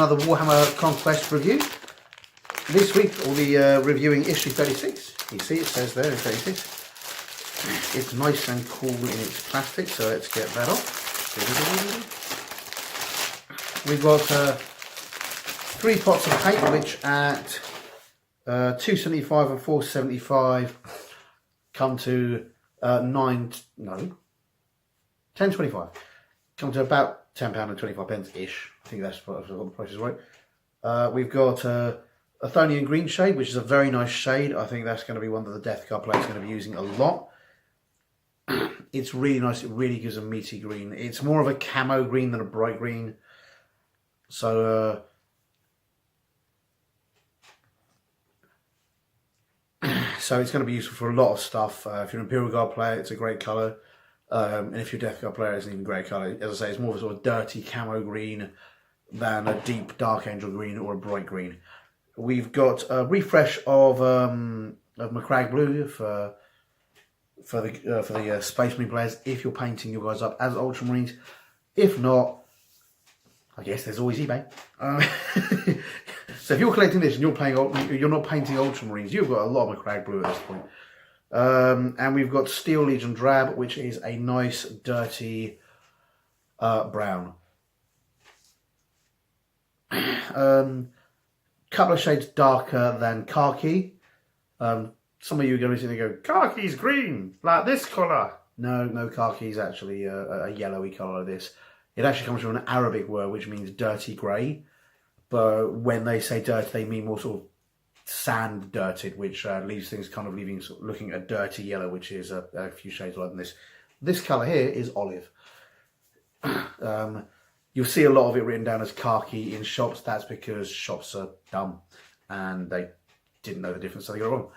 another Warhammer Conquest review. This week we'll be reviewing issue 36. You see it says there in 36. It's nice and cool in its plastic, so let's get that off. We've got 3 pots of paint, which at $2.75 and $4.75 come to $10.25. Come to about £10 and 25 pence ish. I think that's what the price is right. We've got a Athonian green shade, which is a very nice shade. I think that's going to be one that the Death Guard players are going to be using a lot. It's really nice. It really gives a meaty green. It's more of a camo green than a bright green. So so it's going to be useful for a lot of stuff. If you're an Imperial Guard player, it's a great colour. And if you're a Death Guard player, it's an even great colour. As I say, it's more of a sort of dirty camo green than a deep Dark Angel green or a bright green. We've got a refresh of Macragge Blue for the Space Marine players if you're painting your guys up as Ultramarines. If not, I guess there's always eBay. So if you're collecting this and you're not painting Ultramarines, you've got a lot of Macragge Blue at this point. And we've got Steel Legion Drab, which is a nice dirty brown. Couple of shades darker than khaki. Some of you are going to be sitting there and go, khaki's green, like this colour. No, khaki is actually a yellowy colour like this. It actually comes from an Arabic word which means dirty grey. But when they say dirty, they mean more sort of sand dirted, which leaves things kind of looking a dirty yellow, which is a few shades lighter than this. This colour here is olive. You'll see a lot of it written down as khaki in shops. That's because shops are dumb and they didn't know the difference, so they got it wrong.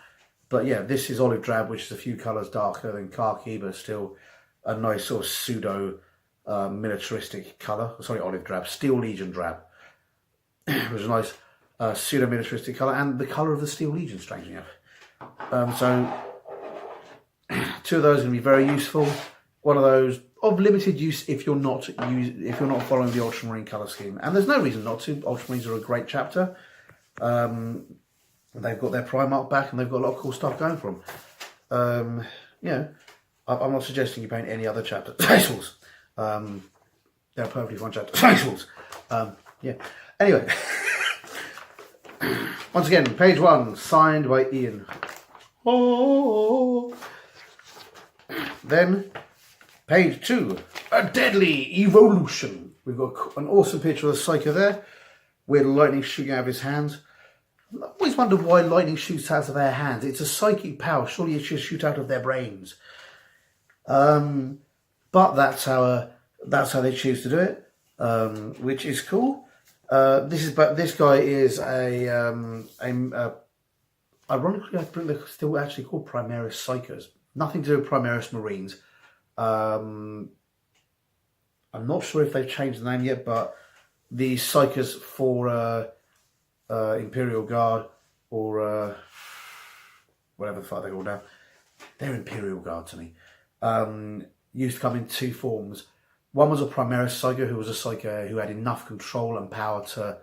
But yeah, this is olive drab, which is a few colours darker than khaki, but still a nice sort of pseudo militaristic colour. Sorry, olive drab. Steel Legion Drab, which is a nice pseudo militaristic colour, and the colour of the Steel Legion, strangely enough. So 2 of those are going to be very useful. One of those of limited use if you're not following the Ultramarine colour scheme, and there's no reason not to. Ultramarines are a great chapter. They've got their Primarch back, and they've got a lot of cool stuff going for them. You know, I'm not suggesting you paint any other chapter. Space Wolves. They're a perfectly fine chapter. Space Wolves. Yeah. Anyway, once again, page 1, signed by Ian. Oh. Then, page 2, a deadly evolution. We've got an awesome picture of the Psycho there, with lightning shooting out of his hands. I've always wondered why lightning shoots out of their hands. It's a psychic power. Surely it should shoot out of their brains. But that's how they choose to do it, which is cool. This guy is ironically, I think they're still actually called Primaris Psychers. Nothing to do with Primaris Marines. I'm not sure if they've changed the name yet, but the Psychers for Imperial Guard or whatever the fuck they're called now, they're Imperial Guard to me. Used to come in 2 forms. One was a Primaris Psycho, who was a Psycho who had enough control and power to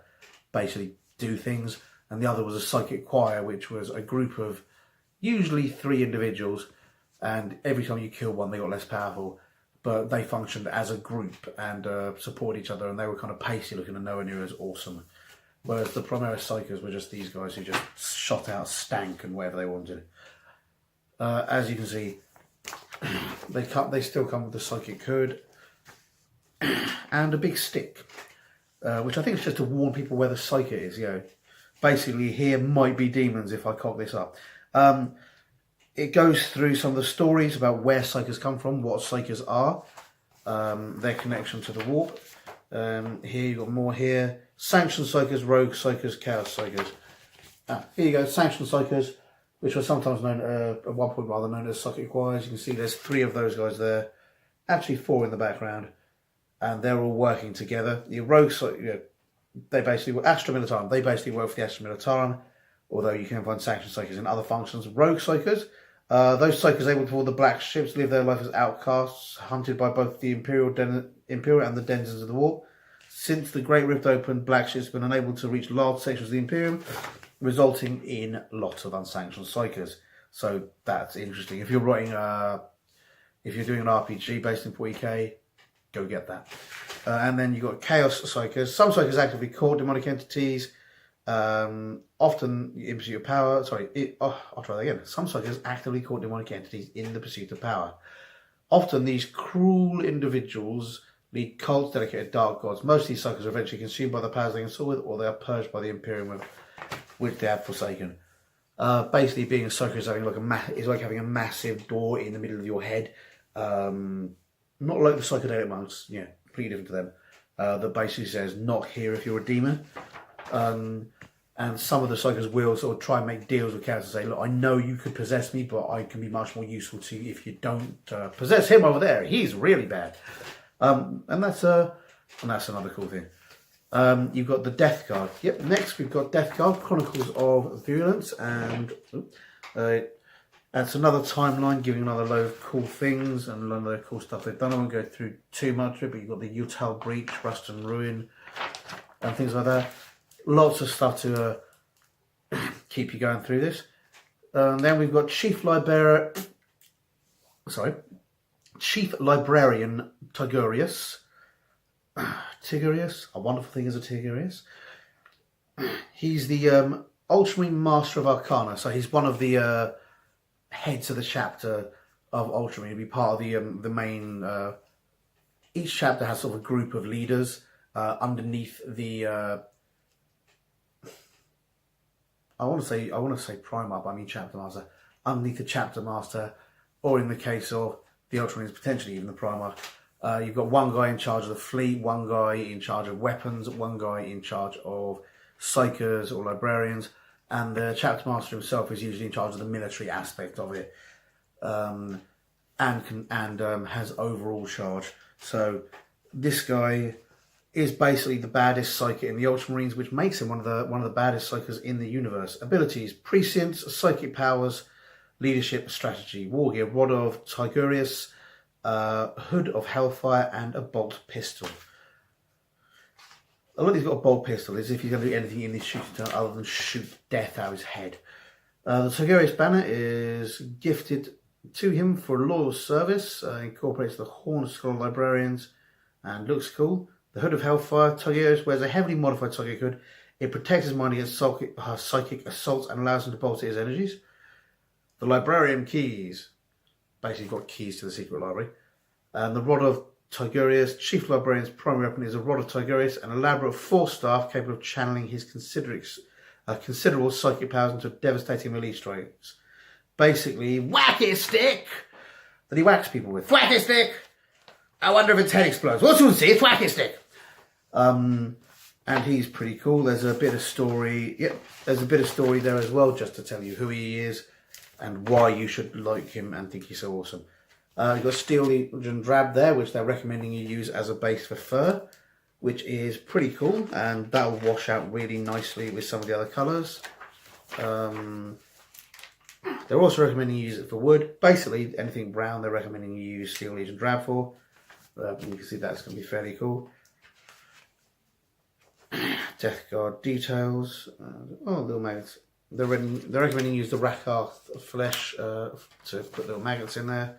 basically do things, and the other was a Psychic Choir, which was a group of usually 3 individuals, and every time you kill one they got less powerful, but they functioned as a group and supported each other, and they were kind of pasty looking and nowhere near as awesome. Whereas the Primaris Psychos were just these guys who just shot out stank and wherever they wanted. As you can see, they still come with the Psychic Hood and a big stick, which I think is just to warn people where the Psychic is. You know, basically here might be demons if I cock this up. It goes through some of the stories about where Psychers come from, what Psychers are, their connection to the warp. Here you've got more here. Sanctioned Psychers, Rogue Psychers, Chaos Psychers. Here you go, Sanctioned Psychers, which were sometimes known, at one point rather, known as Psychic Choirs. You can see there's 3 of those guys there. Actually 4 in the background. And they're all working together. The Rogue Psychers, they basically were Astra Militarum. They basically work for the Astra Militarum, although you can find Sanctioned Psychers in other functions. Rogue Psychers, those Psychers able to board the black ships, live their life as outcasts, hunted by both the Imperial and the denizens of the warp. Since the Great Rift opened, black ships have been unable to reach large sections of the Imperium, resulting in lots of unsanctioned psychers. So that's interesting. If you're writing, if you're doing an RPG based in 40k, go get that. And then you've got Chaos Psychers. Some Psychers actively court demonic entities, often in pursuit of power. I'll try that again. Some Psychers actively court demonic entities in the pursuit of power. Often these cruel individuals lead cults dedicated to dark gods. Most of these Psychers are eventually consumed by the powers they consort with, or they are purged by the Imperium which they have forsaken. Basically, being a Psyker is having like having a massive door in the middle of your head. Not like the psychedelic monks, yeah, completely different to them. That basically says not here if you're a demon. And some of the Psychers will sort of try and make deals with characters and say, look, I know you could possess me, but I can be much more useful to you if you don't possess him over there. He's really bad. And that's another cool thing. You've got the Death Guard. Yep, next we've got Death Guard, Chronicles of Virulence, and that's another timeline giving another load of cool things and a lot of cool stuff they've done. I won't go through too much of it, but you've got the Utal Breach, Rust and Ruin, and things like that. Lots of stuff to keep you going through this. Then we've got Chief Librarian Tigurius. Tigurius, a wonderful thing is a Tigurius. He's the Ultramarine Master of Arcana, so he's one of the heads of the chapter of Ultramarine. He'll be part of the main. Each chapter has sort of a group of leaders underneath the. I want to say Primarch, but I mean Chapter Master. Underneath the Chapter Master, or in the case of the Ultramarines, potentially even the Primarch. You've got one guy in charge of the fleet, one guy in charge of weapons, one guy in charge of psychers or librarians, and the Chapter Master himself is usually in charge of the military aspect of it, and has overall charge. So this guy is basically the baddest psychic in the Ultramarines, which makes him one of the baddest psychers in the universe. Abilities: prescience, psychic powers, leadership, strategy, wargear, rod of Tigurius, hood of Hellfire, and a bolt pistol. A lot he's got a bolt pistol is if he's going to do anything in this shooting turn other than shoot death out of his head. The Tigurius banner is gifted to him for loyal service, incorporates the Horn Skull Librarians, and looks cool. The hood of Hellfire, Tigurius wears a heavily modified psychic hood. It protects his mind against psychic assaults and allows him to bolt his energies. The Librarian keys. Basically got keys to the secret library. And the Rod of Tigurius, Chief Librarian's primary weapon is a Rod of Tigurius, an elaborate force staff capable of channeling his considerable psychic powers into devastating melee strikes. Basically, whack his stick that he whacks people with. Whack his stick! I wonder if its head explodes. We'll soon see, it's whack his stick! And he's pretty cool. There's a bit of story. Yep, there's a bit of story there as well, just to tell you who he is and why you should like him and think he's so awesome. You've got Steel Legion Drab there, which they're recommending you use as a base for fur, which is pretty cool, and that'll wash out really nicely with some of the other colours. They're also recommending you use it for wood. Basically, anything brown, they're recommending you use Steel Legion Drab for. You can see that's going to be fairly cool. Death Guard details. Little magnets. They're recommending you use the Rakarth flesh to put little magnets in there.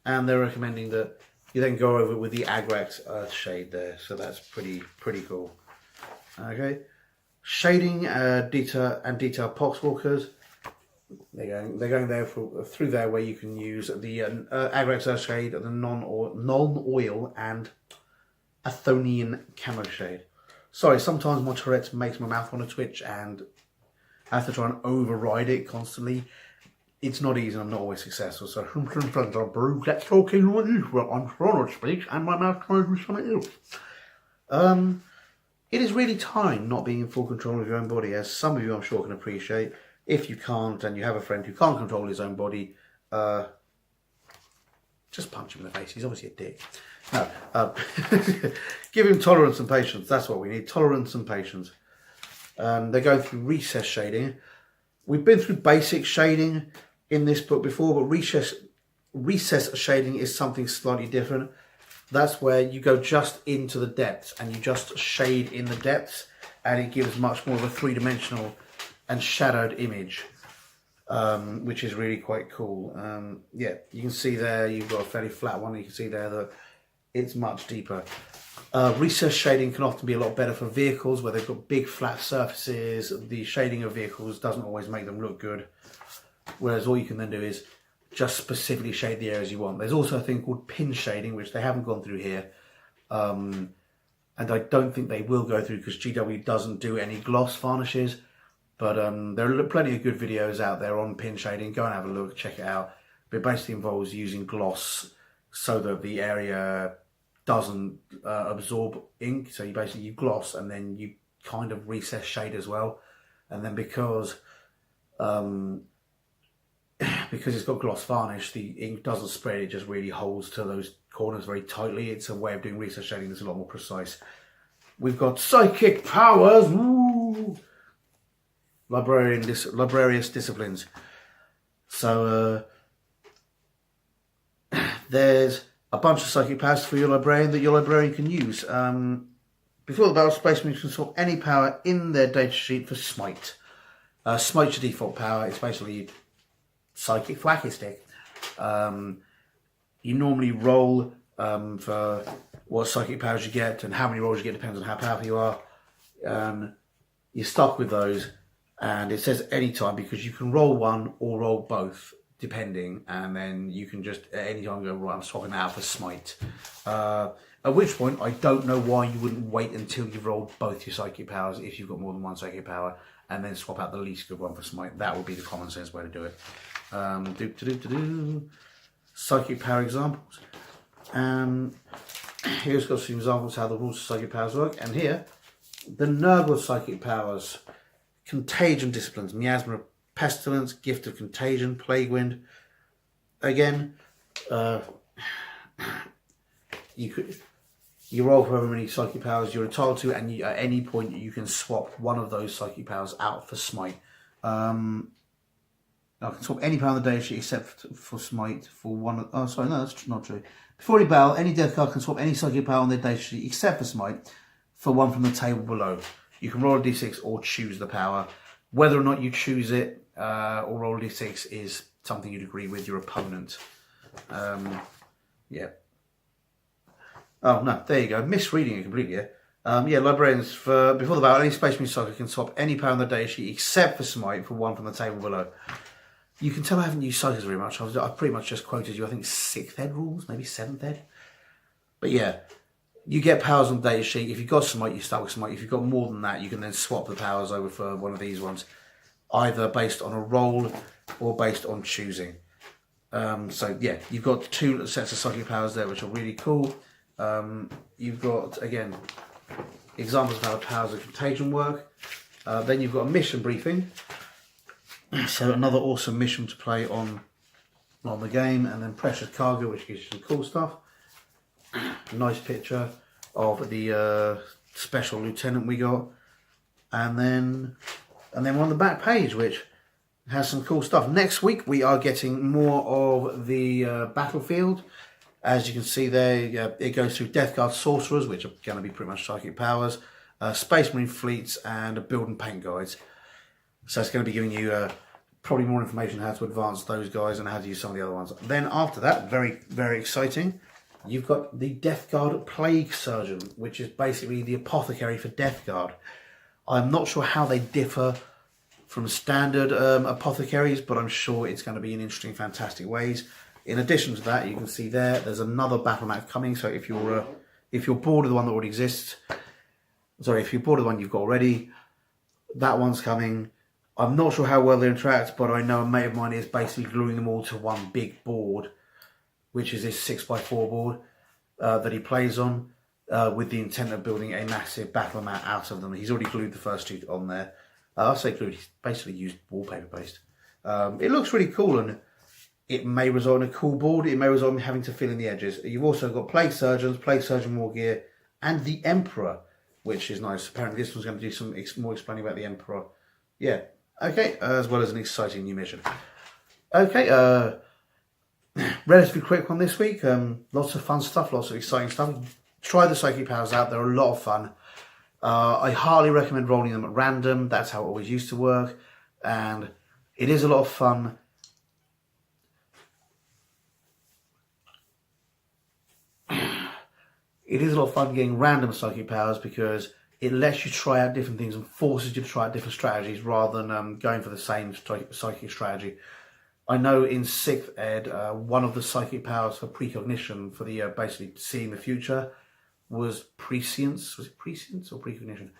And they're recommending that you then go over with the Agrax Earthshade there, so that's pretty cool. Okay, shading, detail poxwalkers. They're going there through there where you can use the Agrax Earthshade, the non-oil and Athonian Camo Shade. Sorry, sometimes my Tourette's makes my mouth want to twitch and I have to try and override it constantly. It's not easy and I'm not always successful, so let's talk in like this, well, I'm trying to speak and my mouth trying to do something else. It is really time not being in full control of your own body, as some of you I'm sure can appreciate. If you can't and you have a friend who can't control his own body, just punch him in the face. He's obviously a dick. No, give him tolerance and patience. That's what we need. Tolerance and patience. They're going through recess shading. We've been through basic shading in this book before, but recess shading is something slightly different. That's where you go just into the depths and you just shade in the depths, and it gives much more of a three-dimensional and shadowed image, which is really quite cool. Yeah, you can see there you've got a fairly flat one. You can see there that it's much deeper. Recess shading can often be a lot better for vehicles where they've got big flat surfaces. The shading of vehicles doesn't always make them look good, whereas all you can then do is just specifically shade the areas you want. There's also a thing called pin shading, which they haven't gone through here, and I don't think they will go through because GW doesn't do any gloss varnishes. But there are plenty of good videos out there on pin shading. Go and have a look, check it out. But it basically involves using gloss so that the area doesn't absorb ink. So you gloss and then you kind of recess shade as well. And then because it's got gloss varnish, the ink doesn't spread. It just really holds to those corners very tightly. It's a way of doing recess shading that's a lot more precise. We've got psychic powers. Woo! Librarious disciplines. So there's a bunch of psychic powers for your librarian that your librarian can use. Before the battle, Space Marines can swap any power in their datasheet for Smite. Smite's your default power. It's basically psychic thwacky stick. You normally roll for what psychic powers you get, and how many rolls you get depends on how powerful you are. You're stuck with those. And it says anytime because you can roll one or roll both, depending, and then you can just at any time go, right, I'm swapping that out for Smite. At which point, I don't know why you wouldn't wait until you've rolled both your psychic powers if you've got more than one psychic power, and then swap out the least good one for Smite. That would be the common sense way to do it. Psychic power examples. Here's got some examples how the rules of psychic powers work, and here, the Nurgle psychic powers. Contagion disciplines, Miasma, Pestilence, Gift of Contagion, Plague Wind. Again, you roll for however many psychic powers you're entitled to, and at any point you can swap one of those psychic powers out for Smite. I can swap any power on the data sheet except for Smite for one of... Oh, sorry, no, that's not true. Before any battle, any death card can swap any psychic power on their data sheet except for Smite for one from the table below. You can roll a d6 or choose the power. Whether or not you choose it or roll a d6 is something you'd agree with your opponent. Yeah. Oh, no, there you go. Misreading it completely here. Yeah, librarians, before the battle, any Space Marine Psychic can swap any power on the data sheet except for Smite for one from the table below. You can tell I haven't used Psychics very much. I pretty much just quoted you, I think, 6th ed rules, maybe 7th ed. But yeah. You get powers on the data sheet. If you've got Smite, you start with Smite. If you've got more than that, you can then swap the powers over for one of these ones, either based on a roll or based on choosing. So yeah, you've got two sets of psychic powers there, which are really cool. You've got, again, examples of how powers of contagion work. Then you've got a mission briefing. So another awesome mission to play on the game, and then precious cargo, which gives you some cool stuff. Nice picture of the special lieutenant we got, and then on the back page, which has some cool stuff. Next week we are getting more of the battlefield. As you can see there, it goes through Death Guard sorcerers, which are going to be pretty much psychic powers, Space Marine fleets, and build and paint guides. So it's going to be giving you probably more information on how to advance those guys and how to use some of the other ones. Then after that, very, very exciting, you've got the Death Guard Plague Surgeon, which is basically the apothecary for Death Guard. I'm not sure how they differ from standard apothecaries, but I'm sure it's going to be in interesting, fantastic ways. In addition to that, you can see there's another battle map coming. So if you're bored of the one that already exists, if you're bored of the one you've got already, that one's coming. I'm not sure how well they interact, but I know a mate of mine is basically gluing them all to one big board, which is his 6x4 board that he plays on, with the intent of building a massive battle map out of them. He's already glued the first two on there. I'll say glued, he's basically used wallpaper paste. It looks really cool, and it may result in a cool board. It may result in having to fill in the edges. You've also got Plague Surgeons, Plague Surgeon War Gear, and the Emperor, which is nice. Apparently this one's going to do some more explaining about the Emperor. Yeah, okay, as well as an exciting new mission. Okay, relatively quick one this week. Lots of fun stuff, lots of exciting stuff. Try the Psychic Powers out, they're a lot of fun. I highly recommend rolling them at random. That's how it always used to work, and it is a lot of fun. It is a lot of fun getting random Psychic Powers because it lets you try out different things and forces you to try out different strategies rather than going for the same psychic strategy. I know in 6th ed, one of the Psychic Powers for precognition, for the basically seeing the future, was prescience. Was it prescience or precognition?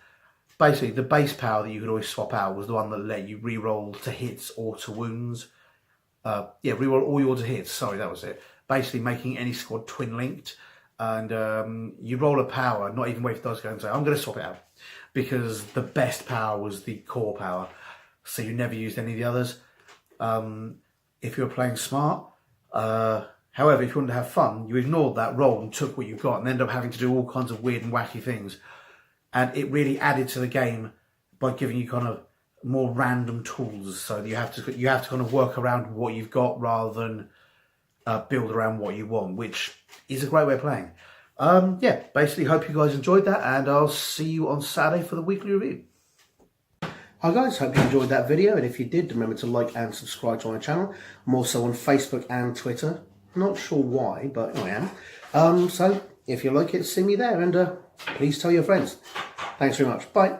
Basically, the base power that you could always swap out was the one that let you reroll to hits or to wounds. Yeah, reroll all your to hits. Sorry, that was it. Basically, making any squad twin linked. And you roll a power, not even wait for those to go and say, I'm going to swap it out. Because the best power was the core power. So you never used any of the others. If you were playing smart. However, if you wanted to have fun, you ignored that roll and took what you got and ended up having to do all kinds of weird and wacky things. And it really added to the game by giving you kind of more random tools. So you have to kind of work around what you've got rather than build around what you want, which is a great way of playing. Yeah, basically hope you guys enjoyed that, and I'll see you on Saturday for the weekly review. Hi guys, hope you enjoyed that video, and if you did, remember to like and subscribe to my channel. I'm also on Facebook and Twitter. Not sure why, but I am. So if you like it, see me there, and please tell your friends. Thanks very much. Bye.